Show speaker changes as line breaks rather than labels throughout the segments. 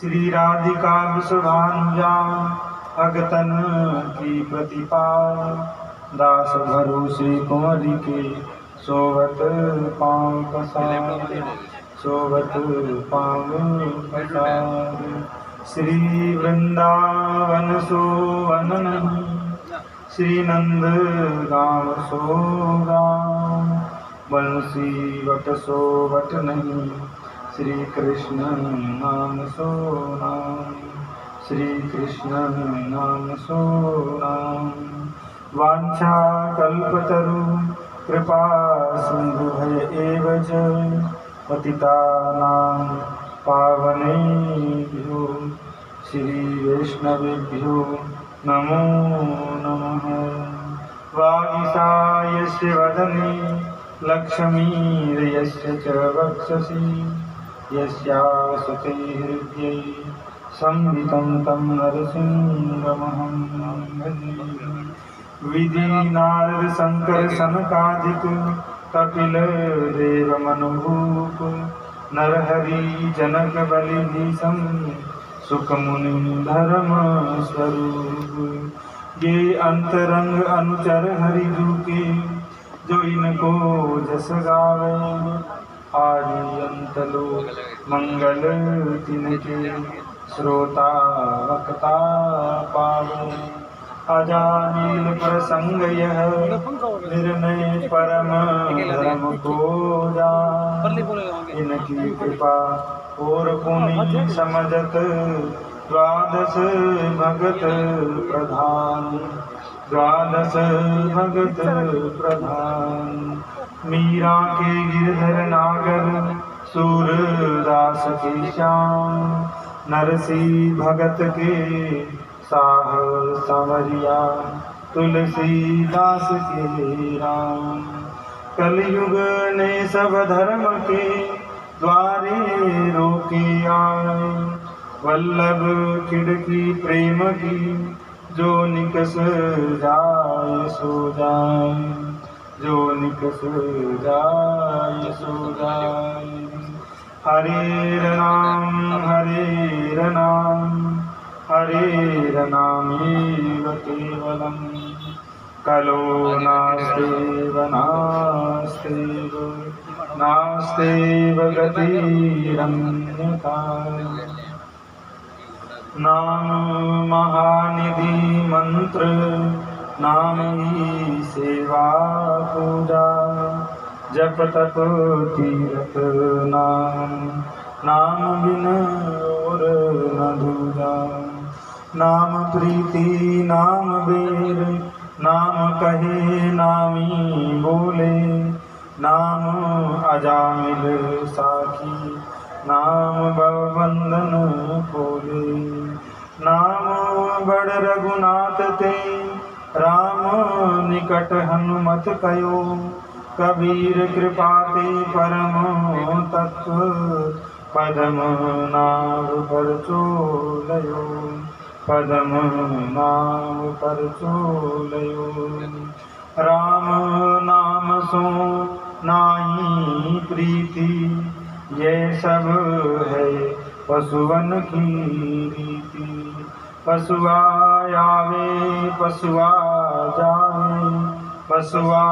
श्री राधिका विश्वानुजा भगतन की प्रतिपाल, दास भरोसे कुंवरी के सोवत पाँव पसार, सोवत पाँव पसार। श्री वृंदावन सोवन श्री नंद गाँव सो गाँव, बंसी वट सो वट नहीं, श्री कृष्ण नाम सो नाम, श्री कृष्ण नाम सो नाम। वांछा कल्पतरु कृपा सिंधु है एव च, पतितानां पावनेभ्यो श्री वैष्णवेभ्यो नमो नमः। वागीशायस्य वदने लक्ष्मीर्यस्य च वक्षसि, यस्यासते हृद्ये संवितं तं नरसिंहमहं भजे। विधि नारद शंकर सनकादिक कपिल देव मनुभूप, नरहरि जनक बलि भीषण सुख मुनि धर्म स्वरूप। ये अंतरंग अनुचर हरि के, जो इनको जस गावे, आदि अंत लो मंगल तिनके, श्रोता वक्ता पावे। अजामिल प्रसंग यह निर्णय परम धर्म को जा, इनकी कृपा और पुनि समझत द्वादश भगत प्रधान, द्वादश भगत प्रधान। मीरा के गिरधर नागर सूरदास के श्याम, नरसी भगत के साह संवरिया, तुलसीदास के राम। कलयुग ने सब धर्म के द्वारे रोके आए, वल्लभ खिड़की प्रेम की, जो निकस जाए सो जाए, जो निकस जाए सो जाए। हरे नाम हरे नाम, हरे नामेव केवलम, कलो नास्तेव नास्तेव नास्तेव गतिरन्यथा। नाम महानिधि मंत्र, नाम ही सेवा पूजा, जप तप तीरथ नाम, नाम बिन और न दूजा। नाम प्रीति नाम बेर, नाम कहे नामी बोले, नाम अजामिल साखी, नाम बंधन खोले। नाम बड़ रघुनाथ ते, राम निकट हनुमत कयो, कबीर कृपा ते परम तत्व, पदम नाम पर चोलयो, पदम नाम पर चोलयो। राम नाम सो नाहि प्रीति, ये सब है पशुवन की रीति। पशुआ आवे पशुआ जावे, पशुआ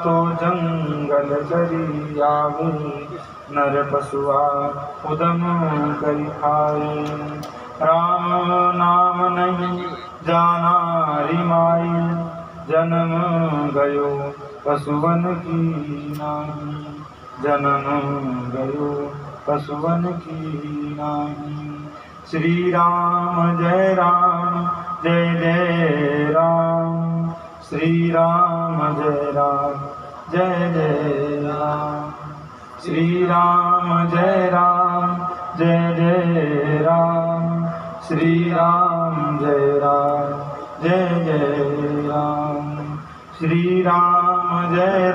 तो जंगल चरी आवे, नर पशुआ उदम करि खाए। राम नाम नहीं जाना रिमाई, जन्म गयो पशुवन की नाई, जन्म गयो पशुवन की नाई। श्री राम जय जय राम, श्री राम जय जय राम, श्री राम जय जय राम, श्री राम जय जय राम, श्री राम जय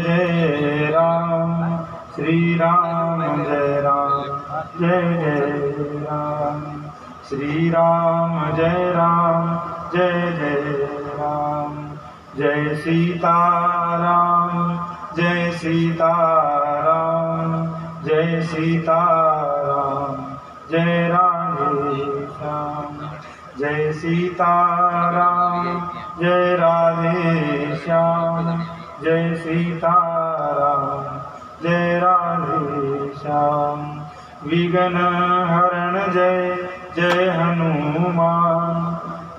जय राम, श्री राम जय जय राम, श्री राम जय जय राम। जय सीताराम जय सीताराम, जय सीताराम जय राधे श्याम। जय सीताराम जय राधे श्याम। जय सीताराम जय राधे श्याम। विघ्न हरण जय जय हनुमान।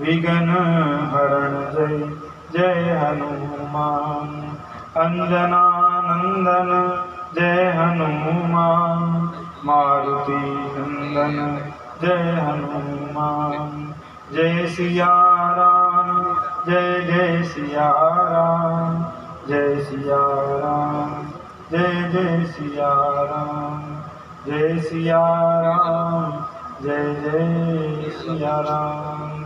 विघ्न हरण जय जय हनुमान। अंजना नंदन जय हनुमान। मारुति नंदन जय हनुमान। जय सिया राम जय जय सिया राम। जय सिया राम जय जय सिया राम। जय सिया राम जय जय सिया राम।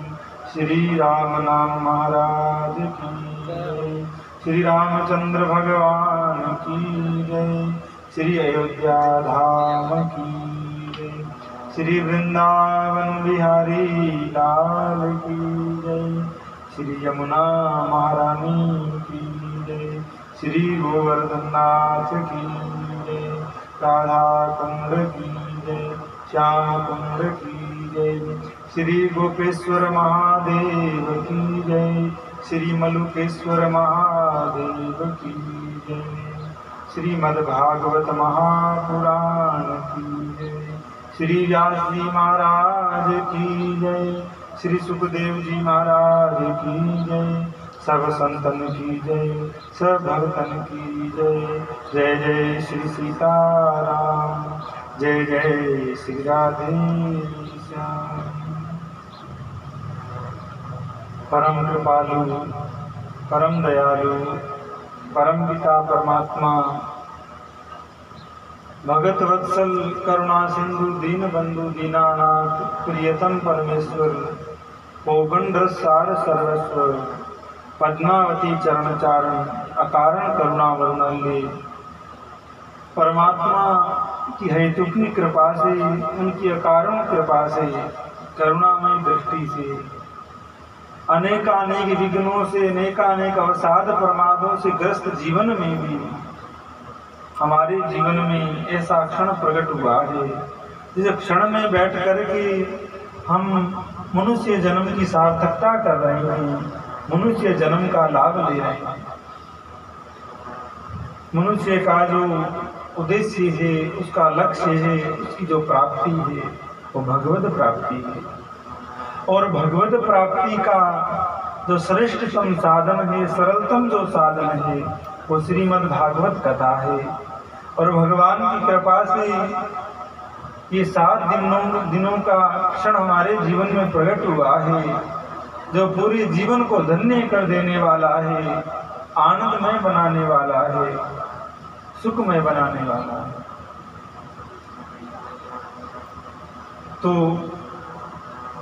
श्री राम नाम महाराज की जय। श्री रामचंद्र भगवान की जय। श्री अयोध्या धाम की जय। श्री वृंदावन बिहारी लाल की जय। श्री यमुना महारानी की जय। श्री गोवर्धन नाथ की जय। राधा कुंड की जय। श्याम कुंड की जय। श्री गोपेश्वर महादेव की जय। श्री मलुकेश्वर महादेव की जय। श्रीमद्भागवत महापुराण की जय। श्री व्यास जी महाराज की जय। श्री सुखदेव जी महाराज की जय। सब संतन की जय। सब भक्तन की जय। जय जय श्री सीताराम जय जय श्री राधे श्याम। परम कृपालु परम दयालु परम पिता परमात्मा भगत वत्सल करुणा सिंधु दीन बंधु दीनानाथ प्रियतम परमेश्वर कोगंड सार सर्वस्व पद्मावती चरण चारण अकारण करुणा वरुणाल्य परमात्मा की हेतुकी कृपा से उनकी अकारण कृपा से करुणामय दृष्टि से अनेकानेक विघ्नों से अनेकानेक अवसाद प्रमादों से ग्रस्त जीवन में भी हमारे जीवन में ऐसा क्षण प्रकट हुआ है जिस क्षण में बैठ कर के हम मनुष्य जन्म की सार्थकता कर रहे हैं। मनुष्य जन्म का लाभ ले रहे हैं। मनुष्य का जो उद्देश्य है उसका लक्ष्य है उसकी जो प्राप्ति है वो भगवत प्राप्ति है। और भगवत प्राप्ति का जो श्रेष्ठतम साधन है सरलतम जो साधन है वो श्रीमद् भागवत कथा है। और भगवान की कृपा से ये 7 दिनों का क्षण हमारे जीवन में प्रकट हुआ है जो पूरे जीवन को धन्य कर देने वाला है, आनंदमय बनाने वाला है, सुखमय बनाने वाला है। तो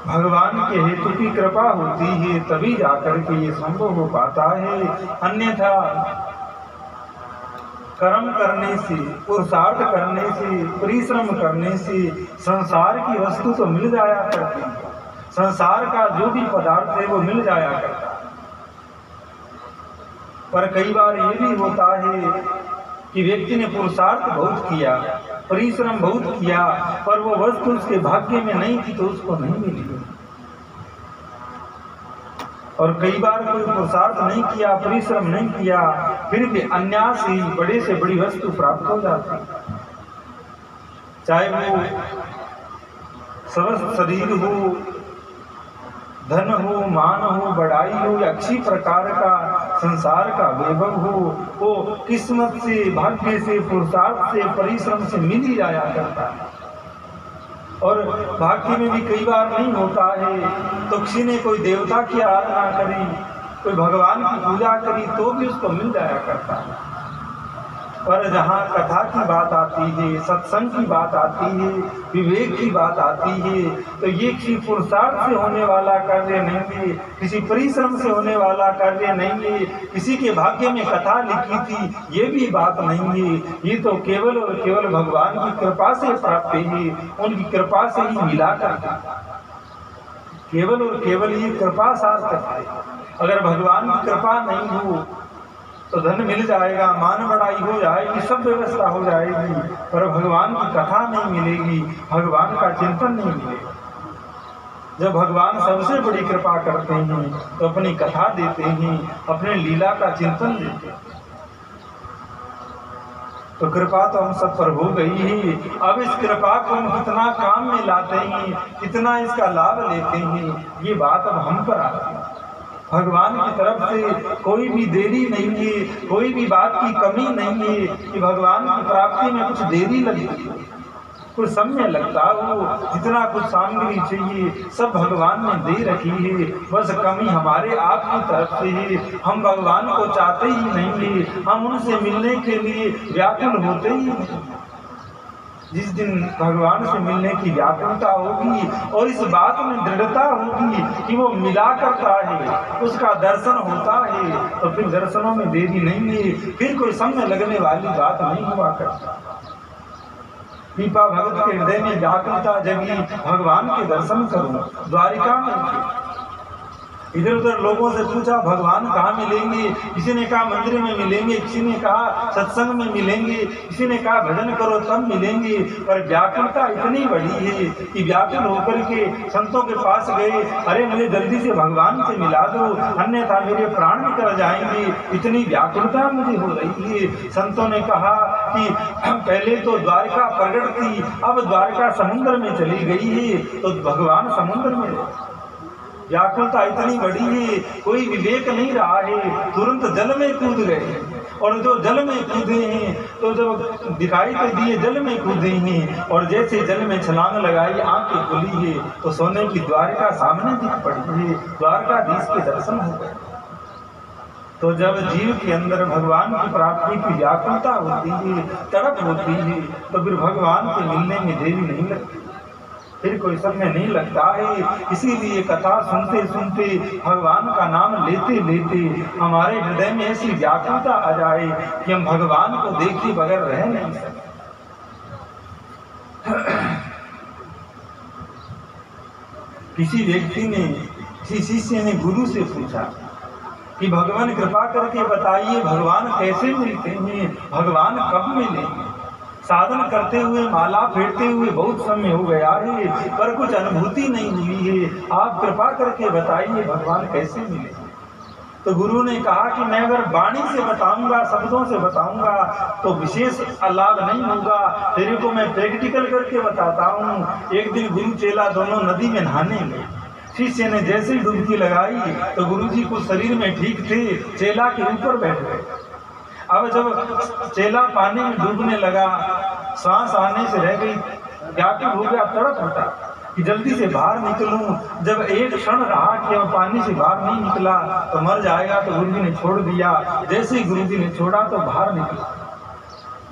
भगवान के हेतु की कृपा होती है तभी जाकर के ये संभव हो पाता है। अन्यथा कर्म करने से पुरुषार्थ करने से परिश्रम करने से संसार की वस्तु तो मिल जाया करती है। संसार का जो भी पदार्थ है वो मिल जाया करता है। पर कई बार ये भी होता है कि व्यक्ति ने पुरुषार्थ बहुत किया परिश्रम बहुत किया पर वो वस्तु उसके भाग्य में नहीं थी तो उसको नहीं मिली। और कई बार कोई पुरुषार्थ नहीं किया परिश्रम नहीं किया फिर भी अन्यास ही बड़े से बड़ी वस्तु प्राप्त हो जाती, चाहे वो समस्त शरीर हो, धन हो, मान हो, बढ़ाई हो या किसी प्रकार का संसार का वैभव हो, वो किस्मत से भाग्य से पुरुषार्थ से परिश्रम से मिल ही जाया करता है। और भाग्य में भी कई बार नहीं होता है तो किसी ने कोई देवता की आराधना करी कोई भगवान की पूजा करी तो भी उसको मिल जाया करता है। पर जहाँ कथा की बात आती है सत्संग की बात आती है विवेक की बात आती है तो ये किसी पुरुषार्थ से होने वाला कार्य नहीं है, किसी परिश्रम से होने वाला कार्य नहीं है, किसी के भाग्य में कथा लिखी थी ये भी बात नहीं है। ये तो केवल और केवल भगवान की कृपा से प्राप्त है, उनकी कृपा से ही मिला करता, केवल और केवल ये कृपा सार्थक है। अगर भगवान की कृपा नहीं हो तो धन मिल जाएगा, मान बढ़ाई हो जाएगी, सब व्यवस्था हो जाएगी, पर भगवान की कथा नहीं मिलेगी, भगवान का चिंतन नहीं मिलेगा। जब भगवान सबसे बड़ी कृपा करते हैं तो अपनी कथा देते हैं, अपने लीला का चिंतन देते हैं। तो कृपा तो हम सब पर हो गई ही, अब इस कृपा को हम कितना काम में लाते हैं, कितना इसका लाभ लेते हैं, ये बात अब हम पर आती है। भगवान की तरफ से कोई भी देरी नहीं है, कोई भी बात की कमी नहीं है कि भगवान की प्राप्ति में कुछ देरी लगी, कुछ समय लगता हो, जितना कुछ सामग्री चाहिए सब भगवान ने दे रखी है, बस कमी हमारे आप की तरफ से है। हम भगवान को चाहते ही नहीं है, हम उनसे मिलने के लिए व्याकुल होते ही नहीं। जिस दिन भगवान से मिलने की व्याकुलता होगी और इस बात में दृढ़ता होगी कि वो मिला करता है, उसका दर्शन होता है, तो फिर दर्शनों में देरी नहीं है, फिर कोई समय लगने वाली बात नहीं हुआ करता। पीपा भगत के हृदय में व्याकुलता जगी, भगवान के दर्शन करूं। द्वारिका में इधर उधर लोगों से पूछा भगवान कहाँ मिलेंगे, किसी ने कहा मंदिर में मिलेंगे, किसी ने कहा सत्संग में मिलेंगे, किसी ने कहा भजन करो तब मिलेंगे। पर व्याकुलता इतनी बड़ी है कि व्याकुल होकर के संतों के पास गए, अरे मुझे जल्दी से भगवान से मिला दो, अन्यथा मेरे प्राण निकल जाएंगे, इतनी व्याकुलता मुझे हो रही है। संतों ने कहा कि पहले तो द्वारका प्रगट थी, अब द्वारका समुद्र में चली गई है, तो भगवान समुद्र में। व्याकुलता इतनी बड़ी है, कोई विवेक नहीं रहा है, तुरंत जल में कूद गए। और जो जल में कूदे हैं तो जब दिखाई तो दिए जल में कूदे हैं, और जैसे जल में छलांग लगाई, आंखें खुली है तो सोने की द्वारका सामने दिख पड़ी है, द्वारकाधीश के दर्शन हो गए। तो जब जीव के अंदर भगवान की प्राप्ति की व्याकुलता होती है, तड़प होती है, तो फिर भगवान से मिलने में देरी नहीं लगती, फिर कोई समय नहीं लगता है। इसीलिए कथा सुनते सुनते, भगवान का नाम लेते लेते हमारे हृदय में ऐसी व्याकुलता आ जाए कि हम भगवान को देखे बगैर रह नहीं सकते। किसी व्यक्ति ने, किसी शिष्य ने गुरु से पूछा कि भगवान कृपा करके बताइए भगवान कैसे मिलते हैं, भगवान कब मिलेंगे। साधन करते हुए, माला फेरते हुए बहुत समय हो गया है, पर कुछ अनुभूति नहीं हुई है, आप कृपा करके बताइए भगवान कैसे मिले। तो गुरु ने कहा कि मैं अगर वाणी से बताऊंगा, शब्दों से बताऊंगा तो विशेष लाभ नहीं होगा, तेरे को मैं प्रैक्टिकल करके बताता हूँ। एक दिन गुरु चेला दोनों नदी में नहाने गए। शिष्य ने जैसे ही डुबकी लगाई तो गुरुजी को शरीर में ठीक थे, चेला के ऊपर बैठ गए। अब जब चेला पानी में डूबने लगा, सांस आने से रह गई, व्याकुल हो गया, तड़प उठा कि जल्दी से बाहर निकलूं। जब एक क्षण रहा कि अब पानी से बाहर नहीं निकला तो मर जाएगा, तो गुरुजी ने छोड़ दिया। जैसे ही गुरुजी ने छोड़ा तो बाहर निकला।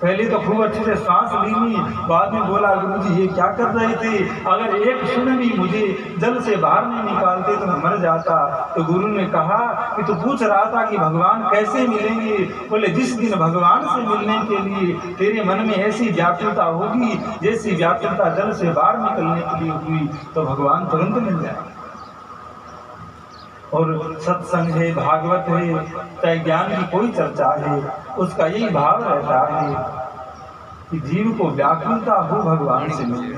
पहले तो खूब अच्छे से सांस ली, बाद में बोला गुरुजी ये क्या कर रहे थे, अगर एक क्षण भी मुझे जल से बाहर नहीं निकालते तो मैं मर जाता। तो गुरु ने कहा कि तू पूछ रहा था कि भगवान कैसे मिलेंगे, बोले जिस दिन भगवान से मिलने के लिए तेरे मन में ऐसी व्याकुलता होगी, जैसी व्याकुलता जल से बाहर निकलने के लिए हुई, तो भगवान तुरंत मिल जाए। और सत्संग है, भागवत है, चाहे ज्ञान की कोई चर्चा है, उसका यही भाव रहता है कि जीव को व्याकुलता हो भगवान से मिले,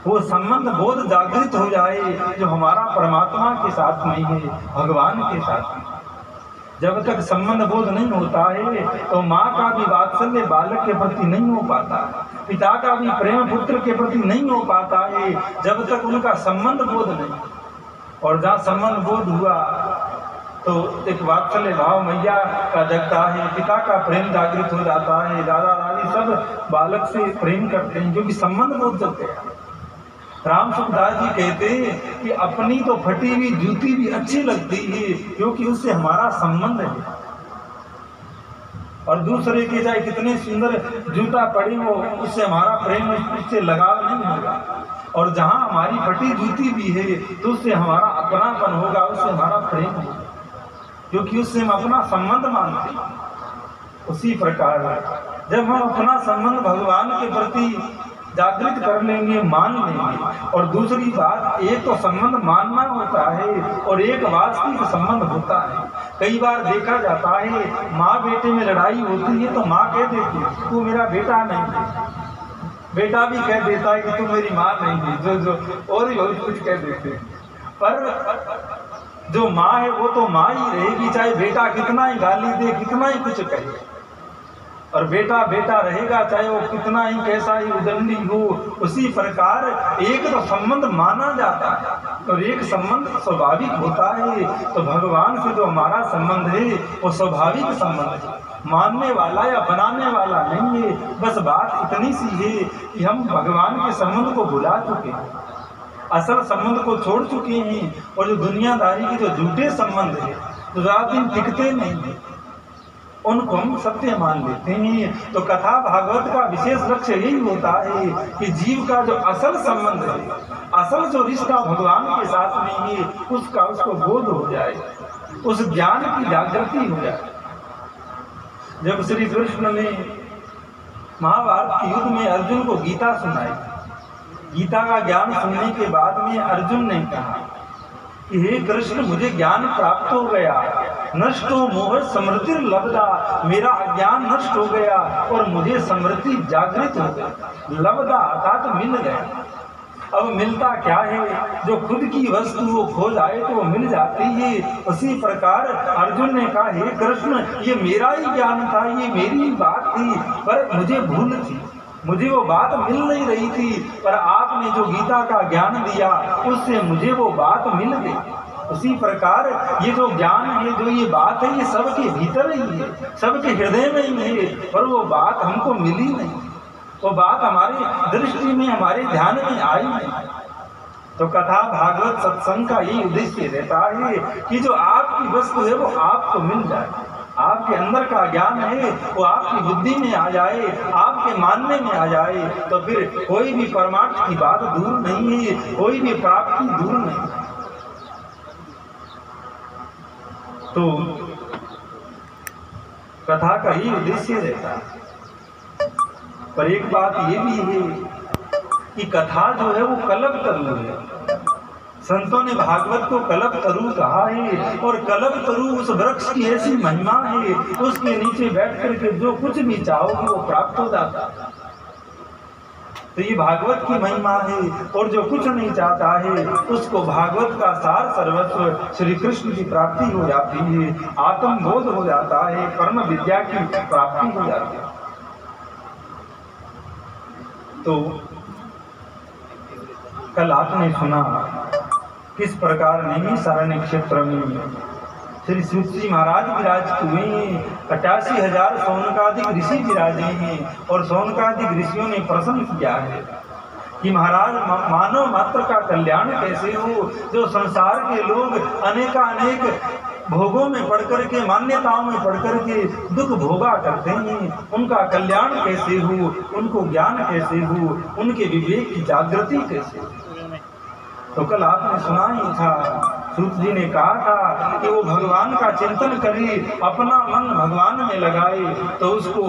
वो संबंध बोध जागृत हो जाए जो हमारा परमात्मा के साथ नहीं है, भगवान के साथ नहीं। जब तक संबंध बोध नहीं होता है तो माँ का भी वात्सल्य बालक के प्रति नहीं हो पाता, पिता का भी प्रेम पुत्र के प्रति नहीं हो पाता है, जब तक उनका संबंध बोध नहीं। और जहाँ संबंध बोध हुआ तो एक वात्सल्य भाव मैया का जगता है, पिता का प्रेम जागृत हो जाता है, दादा दादी सब बालक से प्रेम करते हैं क्योंकि संबंध बोध जगते हैं। राम सुखदास जी कहते हैं कि अपनी तो फटी हुई जूती भी अच्छी लगती है क्योंकि उससे हमारा संबंध है, और दूसरे के चाहे कितने सुंदर जूता पड़े हो उससे हमारा प्रेम, उससे लगाव नहीं होगा। और जहाँ हमारी फटी जूती भी है तो उससे हमारा अपनापन होगा, उससे हमारा प्रेम होगा, क्योंकि उससे हम अपना संबंध मानते हैं। उसी प्रकार जब हम अपना संबंध भगवान के प्रति जागृत कर लेंगे, मान लेंगे, और दूसरी बात, एक तो संबंध मानना होता है और एक वास्तविक संबंध होता है। कई बार देखा जाता है माँ बेटे में लड़ाई होती है तो माँ कह देती है तू मेरा बेटा नहीं है, बेटा भी कह देता है कि तू मेरी माँ नहीं है, जो और ही बहुत कुछ कह देते हैं। पर जो माँ है वो तो माँ ही रहेगी, चाहे बेटा कितना ही गाली दे, कितना ही कुछ कहे, और बेटा बेटा रहेगा, चाहे वो कितना ही कैसा ही उदंडी हो। उसी प्रकार एक तो संबंध माना जाता है और एक संबंध स्वाभाविक होता है। तो भगवान से जो हमारा संबंध है वो स्वाभाविक संबंध है, मानने वाला या बनाने वाला नहीं है। बस बात इतनी सी है कि हम भगवान के संबंध को भुला चुके हैं, असल संबंध को छोड़ चुके हैं, और जो दुनियादारी के जो झूठे संबंध है जो रात दिन टिकते नहीं है उनको हम सत्य मान लेते हैं। तो कथा भागवत का विशेष लक्ष्य यही होता है कि जीव का जो असल संबंध है, असल जो रिश्ता भगवान के साथ में है उसको बोध हो जाए, उस ज्ञान की जागृति हो जाए। जब श्री कृष्ण ने महाभारत के युद्ध में अर्जुन को गीता सुनाई, गीता का ज्ञान सुनने के बाद में अर्जुन ने कहा कि हे कृष्ण मुझे ज्ञान प्राप्त हो गया, नष्टो मोह समृद्धि लब्धा, मेरा अज्ञान नष्ट हो गया और मुझे समृद्धि जागृत हो गई। लब्धा अर्थात मिल गया। अब मिलता क्या है, जो खुद की वस्तु वो खो जाए तो वो मिल जाती है। उसी प्रकार अर्जुन ने कहा हे कृष्ण ये मेरा ही ज्ञान था, ये मेरी ही बात थी, पर मुझे भूल थी, मुझे वो बात मिल नहीं रही थी, पर आपने जो गीता का ज्ञान दिया उससे मुझे वो बात मिल गई। उसी प्रकार ये जो ज्ञान है, जो ये बात है, ये सबके भीतर ही है, सबके हृदय में ही है, पर वो बात हमको मिली नहीं, वो बात हमारी दृष्टि में, हमारे ध्यान में आई नहीं। तो कथा भागवत सत्संग का यही उद्देश्य रहता है कि जो आपकी वस्तु है वो आपको मिल जाए, आपके अंदर का ज्ञान है वो आपकी बुद्धि में आ जाए, आपके मानने में आ जाए, तो फिर कोई भी परमार्थ की बात दूर नहीं है, कोई भी प्राप्ति दूर नहीं है। तो कथा का ही उद्देश्य रहता है। पर एक बात ये भी है कि कथा जो है वो कल्पतरु है। संतों ने भागवत को कल्पतरु कहा है, और कल्पतरु उस वृक्ष की ऐसी महिमा है, उसके नीचे बैठ करके जो कुछ भी चाहोगे वो प्राप्त हो जाता है। तो ये भागवत की महिमा है, और जो कुछ नहीं चाहता है उसको भागवत का सार सर्वस्व श्री कृष्ण की प्राप्ति हो जाती है, आत्मबोध हो जाता है, कर्म विद्या की प्राप्ति हो जाती है। तो कल आपने सुना किस प्रकार नैमिषारण्य क्षेत्र में श्री सूत जी महाराज विराजित हुए हैं, 88,000 सौनकादिक ऋषि विराजे हैं, और सौनकादिक ऋषियों ने प्रश्न किया है कि महाराज मानव मात्र का कल्याण कैसे हो। जो संसार के लोग अनेकानेक भोगों में पढ़ करके, मान्यताओं में पढ़ करके दुख भोगा करते हैं, उनका कल्याण कैसे हो, उनको ज्ञान कैसे हो, उनके विवेक की जागृति कैसे हो। तो कल आपने सुना ही था, सूत जी ने कहा था कि वो भगवान का चिंतन करे, अपना मन भगवान में लगाए, तो उसको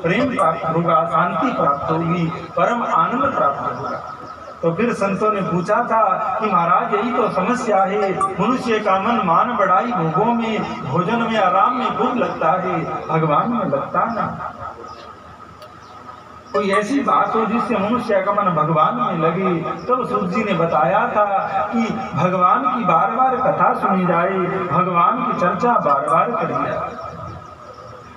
प्रेम प्राप्त होगा, शांति प्राप्त होगी, परम आनंद प्राप्त होगा। तो फिर संतों ने पूछा था कि महाराज यही तो समस्या है, मनुष्य का मन मान बढ़ाई भोगों में, भोजन में, आराम में खूब लगता है, भगवान में लगता ना। कोई ऐसी बात हो जिससे मनुष्य का मन भगवान में लगे। तो सूत जी ने बताया था कि भगवान की बार बार कथा सुनी जाए, भगवान की चर्चा बार बार करी जाए।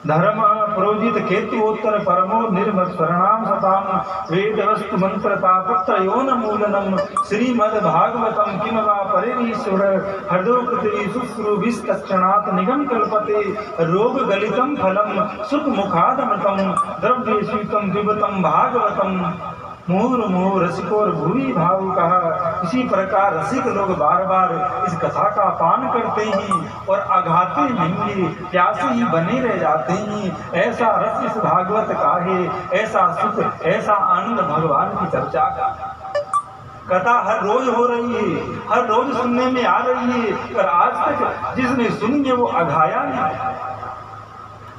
धर्म प्रोजित केतुत्तर परमो निर्मत शरणाम सताम वेद वस्तु मंत्र तापत्रयोन मूलनम श्रीमद् भागवतम किम वा परिरीश्वर हृदोकृति शुश्रु विस्तक्षणात् निगम कल्पते रोग गलितम फलम सुख मुखादमृतम द्रव्य शीतम विवतम भागवतम मुहुर्मुहुः रसिकोर भूरि भावुकः। इसी प्रकार रसिक लोग बार बार इस कथा का पान करते हैं और अघाते नहीं, प्यासे ही बने रह जाते हैं। ऐसा रस इस भागवत का है, ऐसा सुख, ऐसा आनंद भगवान की चर्चा का। कथा हर रोज हो रही है, हर रोज सुनने में आ रही है, पर आज तक जिसने सुनी है वो अघाया नहीं।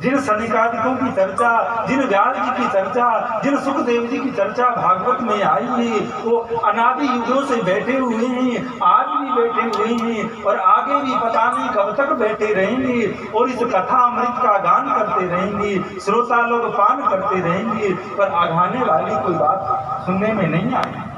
जिन सनिकादिकों की चर्चा, जिन व्यास जी की चर्चा, जिन सुखदेव जी की चर्चा भागवत में आई है, वो अनादि युगों से बैठे हुए हैं, आज भी बैठे हुए हैं और आगे भी पता नहीं कब तक बैठे रहेंगे और इस कथा अमृत का गान करते रहेंगे, श्रोता लोग पान करते रहेंगे, पर आघाने वाली कोई बात सुनने में नहीं आई।